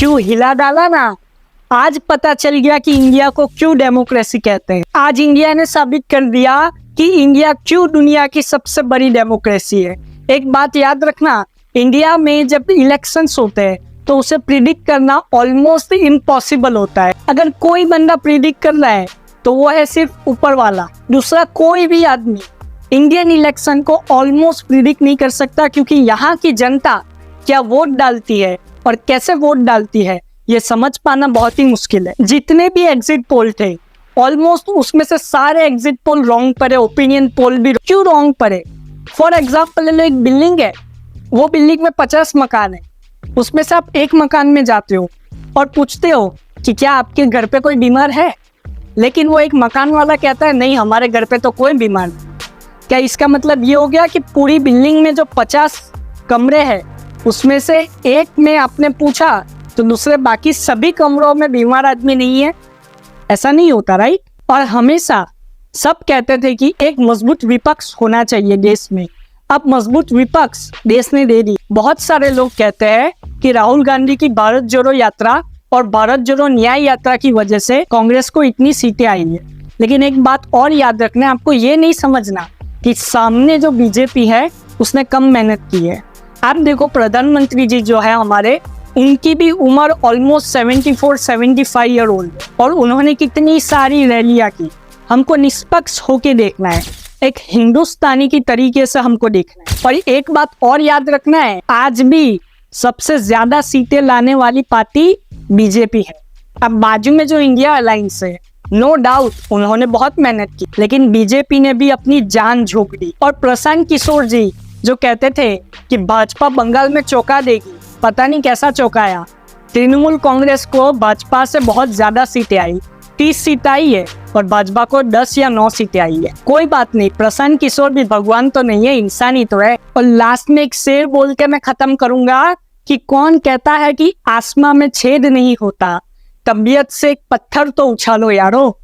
क्यों हिला डाला ना। आज पता चल गया कि इंडिया को क्यों डेमोक्रेसी कहते हैं। आज इंडिया ने साबित कर दिया कि इंडिया क्यों दुनिया की सबसे बड़ी डेमोक्रेसी है। एक बात याद रखना, इंडिया में जब इलेक्शंस होते हैं तो उसे प्रिडिक्ट करना ऑलमोस्ट इम्पॉसिबल होता है। अगर कोई बंदा प्रिडिक्ट कर रहा है तो वो है सिर्फ ऊपर वाला, दूसरा कोई भी आदमी इंडियन इलेक्शन को ऑलमोस्ट प्रिडिक्ट नहीं कर सकता, क्योंकि यहाँ की जनता क्या वोट डालती है और कैसे वोट डालती है ये समझ पाना बहुत ही मुश्किल है। जितने भी एग्जिट पोल थे ऑलमोस्ट उसमें से सारे एग्जिट पोल रॉन्ग पड़े, ओपिनियन पोल भी क्यों रॉन्ग पड़े। फॉर एग्जाम्पल एक बिल्डिंग है, वो बिल्डिंग में 50 मकान है, उसमें से आप एक मकान में जाते हो और पूछते हो कि क्या आपके घर पे कोई बीमार है, लेकिन वो एक मकान वाला कहता है नहीं हमारे घर पे तो कोई बीमार नहीं। क्या इसका मतलब ये हो गया कि पूरी बिल्डिंग में जो 50 कमरे हैं उसमें से एक में आपने पूछा तो दूसरे बाकी सभी कमरों में बीमार आदमी नहीं है? ऐसा नहीं होता, राइट। और हमेशा सब कहते थे कि एक मजबूत विपक्ष होना चाहिए देश में। अब मजबूत विपक्ष देश ने दे दी। बहुत सारे लोग कहते हैं कि राहुल गांधी की भारत जोड़ो यात्रा और भारत जोड़ो न्याय यात्रा की वजह से कांग्रेस को इतनी सीटें आई है। लेकिन एक बात और याद रखना, आपको ये नहीं समझना कि सामने जो बीजेपी है उसने कम मेहनत की है। आप देखो प्रधानमंत्री जी जो है हमारे, उनकी भी उम्र ऑलमोस्ट 74-75 ईयर ओल्ड और उन्होंने कितनी सारी रैलियां की। हमको निष्पक्ष होके देखना है, एक हिंदुस्तानी की तरीके से हमको देखना है। और एक बात और याद रखना है, आज भी सबसे ज्यादा सीटें लाने वाली पार्टी बीजेपी है। अब बाजू में जो इंडिया अलायंस है, नो डाउट उन्होंने बहुत मेहनत की, लेकिन बीजेपी ने भी अपनी जान झोंक दी। और प्रशांत किशोर जी जो कहते थे कि भाजपा बंगाल में चौंका देगी, पता नहीं कैसा चौंकाया। तृणमूल कांग्रेस को भाजपा से बहुत ज्यादा सीटें आई, 30 सीट आई है और भाजपा को 10 या 9 सीटें आई है। कोई बात नहीं, प्रशांत किशोर भी भगवान तो नहीं है, इंसान ही तो है। और लास्ट में एक शेर बोल के मैं खत्म करूंगा कि कौन कहता है कि आसमां में छेद नहीं होता, तबीयत से एक पत्थर तो उछालो यारो।